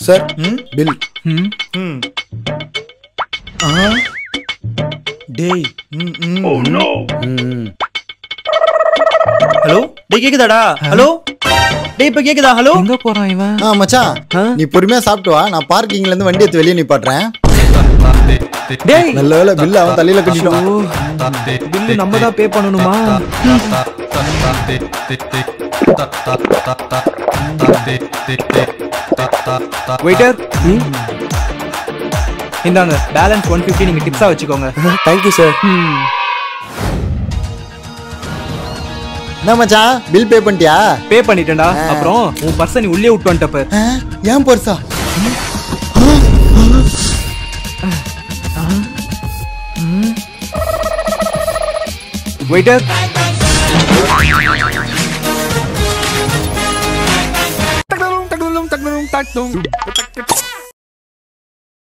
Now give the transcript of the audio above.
Sir bill. டேய் hello டேய் கேக்குதாடா? ஹலோ டேய் இப்ப கேக்குதா? ஹலோ எங்க போறான் இவன்? மச்சான் நீ பொறுமையா சாப்பிட்டு வா, நான் பார்க்கிங்ல இருந்து வண்டி எடுத்து வெளியே நிப்பாட்டுறேன். டேய் நல்ல வேளை பில் அவன் தலையில கட்டிட்டோம். பில் நம்ம தான் பே பண்ணணுமா? வெயிட்டர் இந்தாங்க பேலன்ஸ் 150 நீங்க டிப்ஸா வச்சுக்கோங்க. Thank you sir. என்ன மச்சான் பில் பே பண்ணிட்டியா? பே பண்ணிட்டேன்டா. அப்புறம் உன் பர்ஸ் நீ உள்ளே விட்டு வந்துட்டப்ப. ஏன் பர்ஸா? வெயிட்டர்